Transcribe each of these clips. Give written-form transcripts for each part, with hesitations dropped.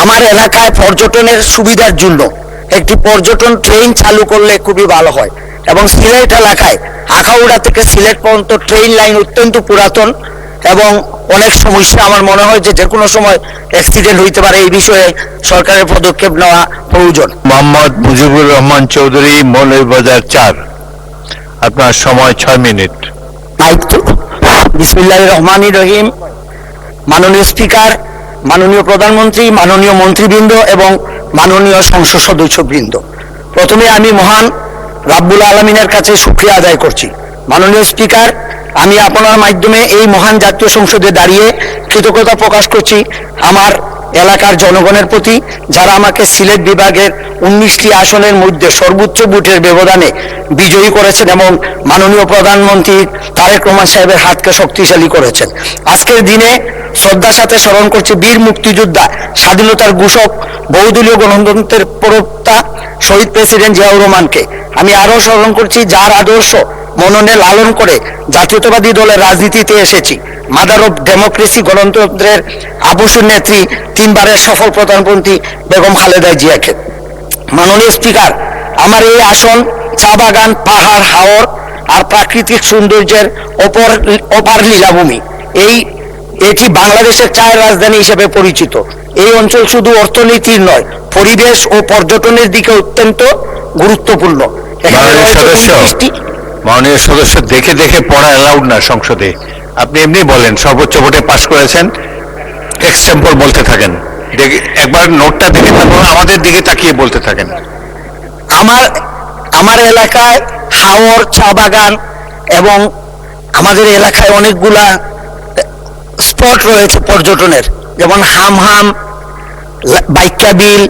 আমার এলাকায় পর্যটনের সুবিধার জন্য একটি পর্যটন ট্রেন চালু করলে খুবই ভালো হয়। এবং সিলেট এলাকায় আখাউড়া থেকে সিলেট পর্যন্ত ট্রেন লাইন অত্যন্ত পুরাতন এবং অনেক সমস্যা। আমার মনে হয় যে কোনো সময় অ্যাক্সিডেন্ট হইতে পারে, এই বিষয়ে সরকারের পদক্ষেপ নেওয়া প্রয়োজন। মোহাম্মদ মুজিবুর রহমান চৌধুরী, মৌলভীবাজার 4। আপনার সময় 6 মিনিট। বিসমিল্লাহির রহমানির রহিম। মাননীয় স্পিকার, মাননীয় প্রধানমন্ত্রী, মাননীয় মন্ত্রীবৃন্দ এবং মাননীয় সংসদ সদস্যবৃন্দ, প্রথমে আমি মহান রাব্বুল আলামিনের কাছে শুকরিয়া আদায় করছি। মাননীয় স্পিকার, আমি আপনার মাধ্যমে এই মহান জাতীয় সংসদে দাঁড়িয়ে কৃতজ্ঞতা প্রকাশ করছি আমার এলাকার জনগণের প্রতি, যারা আমাকে সিলেট বিভাগের 19টি আসনের মধ্যে সর্বোচ্চ ভোটের ব্যবধানে বিজয়ী করেছেন এবং মাননীয় প্রধানমন্ত্রী তারেক রহমান সাহেবের হাতকে শক্তিশালী করেছেন। আজকের দিনে শ্রদ্ধার সাথে স্মরণ করছি বীর মুক্তিযোদ্ধা, স্বাধীনতার ঘোষক, বহুদলীয় গণতন্ত্রের প্রবক্তা শহীদ প্রেসিডেন্ট জিয়াউর রহমানকে। আমি আরও স্মরণ করছি যার আদর্শ মননে লালন করে জাতীয়তাবাদী দলের রাজনীতিতে এসেছি, মাদার অফ ডেমোক্রেসি, গণতন্ত্রের আবশ্যক নেত্রী, 3 বারের সফল প্রধানমন্ত্রী বেগম খালেদা জিয়াকে। মাননীয় স্পিকার, আমার এই আসন চা বাগান, পাহাড়, হাওর আর প্রাকৃতিক সৌন্দর্যের অপার লীলাভূমি। এটি বাংলাদেশের চায়ের রাজধানী হিসেবে পরিচিত। এই অঞ্চল শুধু অর্থনীতির নয়, পরিবেশ ও পর্যটনের দিকে অত্যন্ত গুরুত্বপূর্ণ। মাননীয় সদস্য, দেখে দেখে পড়া অ্যালাউড না সংসদে। আপনি এমনি বলেন, সর্বোচ্চ ভোটে পাশ করেছেন, এক্সাম্পল বলতে থাকেন। একবার নোটটা দেখে তারপর আমাদের দিকে তাকিয়ে বলতে থাকেন। আমার এলাকায় হাওর, চা বাগান এবং আমাদের এলাকায় অনেকগুলা স্পট রয়েছে পর্যটনের, যেমন হামহাম, বাইকা বিল,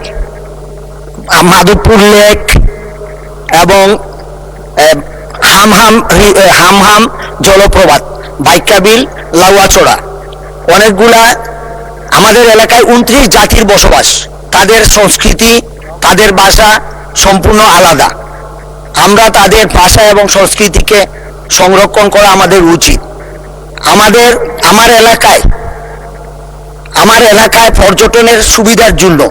মাধবপুর লেক এবং হামহাম জলপ্রপাত, বাইকা বিল, লাউয়াছড়া। অনেকগুলা আমাদের এলাকায় 29 জাতির বসবাস। তাদের সংস্কৃতি, তাদের ভাষা সম্পূর্ণ আলাদা। আমরা তাদের ভাষা এবং সংস্কৃতিকে সংরক্ষণ করা আমাদের উচিত। আমার এলাকায় পর্যটনের সুবিধার জন্য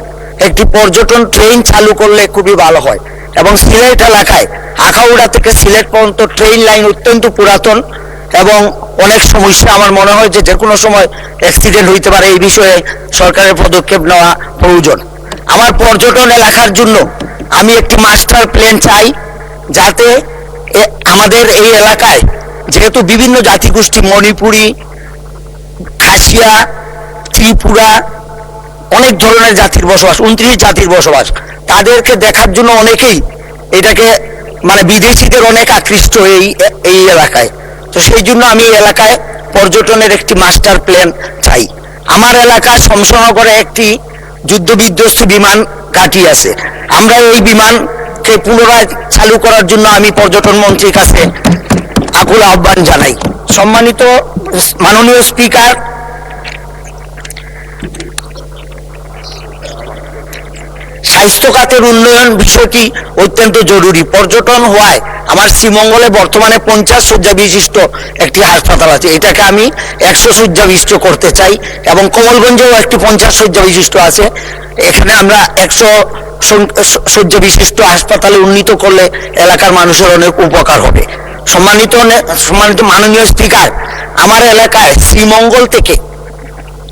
একটি পর্যটন ট্রেন চালু করলে খুবই ভালো হয়। এবং সিলেট এলাকায় আখাউড়া থেকে সিলেট পর্যন্ত ট্রেন লাইন অত্যন্ত পুরাতন এবং অনেক সমস্যা। আমার মনে হয় যে কোনো সময় অ্যাক্সিডেন্ট হইতে পারে, এই বিষয়ে সরকারের পদক্ষেপ নেওয়া প্রয়োজন। আমার পর্যটন এলাকার জন্য আমি একটি মাস্টার প্ল্যান চাই, যাতে আমাদের এই এলাকায় যেহেতু বিভিন্ন জাতিগোষ্ঠী, মণিপুরি, খাসিয়া, ত্রিপুরা, অনেক ধরনের জাতির বসবাস, 29 জাতির বসবাস, তাদেরকে দেখার জন্য অনেকেই এটাকে বিদেশিদের অনেক আকৃষ্ট এই এলাকায়। তো সেই জন্য আমি এই এলাকায় পর্যটনের একটি মাস্টার প্ল্যান চাই। আমার এলাকা শমশনগরে একটি যুদ্ধ বিধ্বস্ত বিমান ঘাঁটি আছে। আমরা এই বিমানকে পুনরায় চালু করার জন্য আমি পর্যটন মন্ত্রীর কাছে আকুল আহ্বান জানাই। সম্মানিত মাননীয় স্পিকার, স্বাস্থ্য খাতের উন্নয়ন বিষয়টি অত্যন্ত জরুরি। পর্যটন হওয়ায় আমার শ্রীমঙ্গলে বর্তমানে 50 শয্যা বিশিষ্ট একটি হাসপাতাল আছে, এটাকে আমি 100 শয্যা বিশিষ্ট করতে চাই। এবং কমলগঞ্জেও একটি 50 শয্যা বিশিষ্ট আছে, এখানে আমরা 100 শয্যা বিশিষ্ট হাসপাতালে উন্নীত করলে এলাকার মানুষের অনেক উপকার হবে। সম্মানিত মাননীয় স্পিকার, আমার এলাকায় শ্রীমঙ্গল থেকে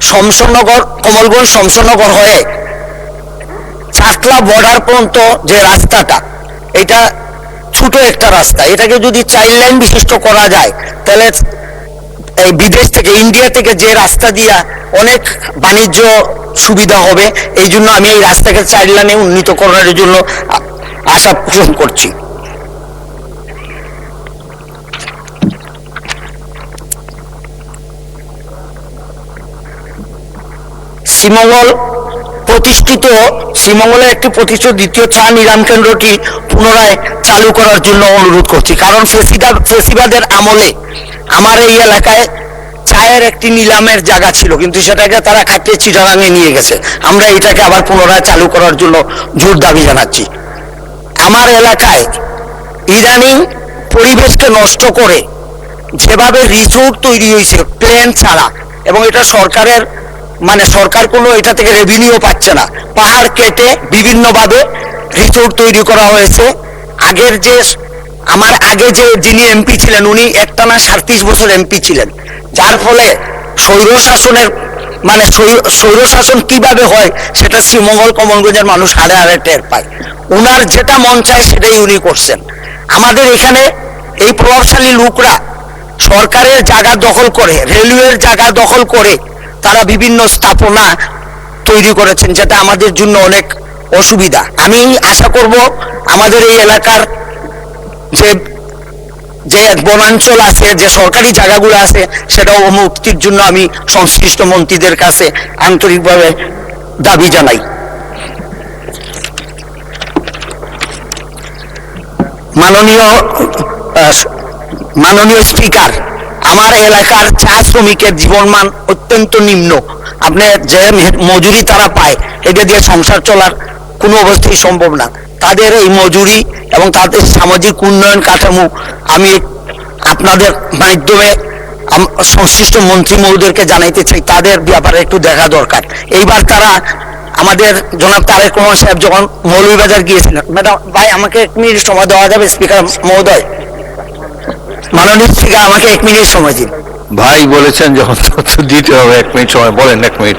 শমশনগর, কমলগঞ্জ শমশনগর হয়ে চাকলা বর্ডার পর্যন্ত যে রাস্তাটা, এটা ছোট একটা রাস্তা, এটাকে যদি 4 লাইন বিশিষ্ট করা যায় তাহলে এই বিদেশ থেকে, ইন্ডিয়া থেকে যে রাস্তা দিয়া অনেক বাণিজ্য সুবিধা হবে। এই জন্য আমি এই রাস্তাকে 4 লাইনে উন্নীত করার জন্য আশা পোষণ করছি। শ্রীমঙ্গলের একটি প্রতিষ্ঠিত দ্বিতীয় চা নিলাম কেন্দ্রটি পুনরায় চালু করার জন্য অনুরোধ করছি। কারণ ফেসিবাদের আমলে আমার এই এলাকায় চায়ের একটি নিলামের জায়গা ছিল, কিন্তু সেটাকে তারা খাটিয়ে চিটাগাঙে নিয়ে গেছে। আমরা এটাকে আবার পুনরায় চালু করার জন্য জোর দাবি জানাচ্ছি। আমার এলাকায় ইদানিং পরিবেশকে নষ্ট করে যেভাবে রিসোর্ট তৈরি হয়েছে প্ল্যান ছাড়া, এবং এটা সরকারের মানে সরকার কোনো এটা থেকে রেভিনিউ পাচ্ছে না। পাহাড় কেটে বিভিন্নভাবে রিসোর্ট তৈরি করা হয়েছে। আগের যে আমার আগে যে যিনি এমপি ছিলেন উনি একটানা 37 বছর এমপি ছিলেন, যার ফলে স্বৈর শাসনের মানে স্বৈর শাসন কিভাবে হয় সেটা শ্রীমঙ্গল কমলগঞ্জের মানুষ হাড়ে হাড়ে টের পায়। উনার যেটা মন চায় সেটাই উনি করছেন। আমাদের এখানে এই প্রভাবশালী লোকরা সরকারের জায়গা দখল করে, রেলওয়ের জায়গা দখল করে তারা বিভিন্ন স্থাপনা তৈরি করেছেন, যেটা আমাদের জন্য অনেক অসুবিধা। আমি আশা করব আমাদের এই এলাকার যে যে বনাঞ্চল আছে, যে সরকারি জায়গাগুলো আছে, সেটাও মুক্তির জন্য আমি সংশ্লিষ্ট মন্ত্রীদের কাছে আন্তরিকভাবে দাবি জানাই। মাননীয় স্পিকার, আমার এলাকার চা শ্রমিকের জীবনমান অত্যন্ত নিম্ন। আপনি যে মজুরি তারা পায় এটা দিয়ে সংসার চলার কোনো অবস্থায় সম্ভব না। তাদের এই মজুরি এবং তাদের সামাজিক উন্নয়ন কাঠামো আমি আপনাদের মাধ্যমে সংশ্লিষ্ট মন্ত্রী মহোদয়কে জানাইতে চাই, তাদের ব্যাপারে একটু দেখা দরকার। এইবার তারা আমাদের জনাব তারেক রহমান সাহেব যখন মৌলভীবাজার গিয়েছিলেন, ম্যাডাম ভাই আমাকে 1 মিনিট সময় দেওয়া যাবে? স্পিকার মহোদয়, মাননীয় স্পিকার আমাকে 1 মিনিট সময় দিন। ভাই বলেছেন যখন তো দিতে হবে 1 মিনিট সময়, বলেন 1 মিনিট।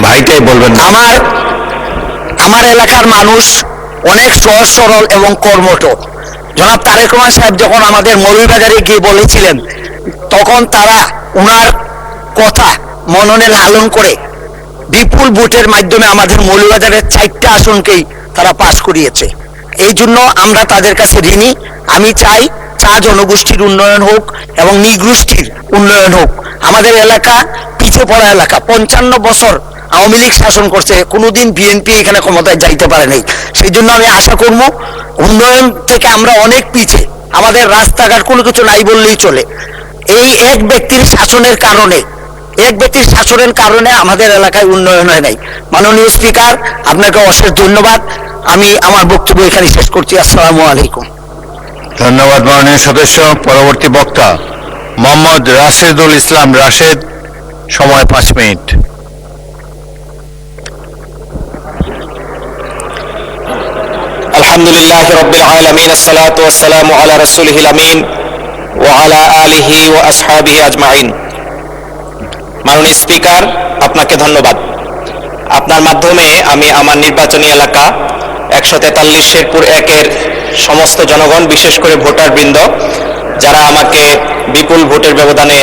ভাইটাই বলবেন না। আমার এলাকার মানুষ অনেক সহজ সরল এবং কর্মঠ। জনাব তারেক রহমান সাহেব যখন আমাদের মৌলভীবাজারে গিয়ে বলেছিলেন, তখন তারা ওনার কথা মননে লালন করে বিপুল ভোটের মাধ্যমে আমাদের মৌলভীবাজারের 4টা আসনকেই তারা পাশ করিয়েছে। এই জন্য আমরা তাদের কাছে ঋণী। আমি চাই চা জনগোষ্ঠীর উন্নয়ন হোক এবং নৃগোষ্ঠীর উন্নয়ন হোক। আমাদের এলাকা পিছিয়ে পড়া এলাকা, 55 বছর আওয়ামী লীগ শাসন করছে, কোনোদিন বিএনপি এখানে ক্ষমতায় যাইতে পারে নাই। সেই জন্য আমি আশা করব উন্নয়ন থেকে আমরা অনেক পিছিয়ে, আমাদের রাস্তাঘাট কোনো কিছু নাই বললেই চলে। এই এক ব্যক্তির শাসনের কারণে আমাদের এলাকায় উন্নয়ন হয় নাই। মাননীয় স্পিকার, আপনাকে অশেষ ধন্যবাদ। আমি আমার বক্তব্য এখানে শেষ করছি। আসসালামু আলাইকুম। ধন্যবাদ মাননীয় সদস্য। পরবর্তী বক্তা মোহাম্মদ রাশেদুল ইসলাম রাশেদ, সময় 5 মিনিট। আলহামদুলিল্লাহ রাব্বিল আলামিন, আসসালাতু ওয়াসসালামু আলা রাসূলিহিল আমিন ওয়া আলা আলিহি ওয়া আসহাবিহি আজমাইন। মাননীয় স্পিকার, আপনাকে ধন্যবাদ। আপনার মাধ্যমে আমি আমার নির্বাচনী এলাকা 143 শেরপুর 1-এর সমস্ত জনগণ, বিশেষ করে ভোটার বৃন্দ, যারা আমাকে বিপুল ভোটের ব্যবধানে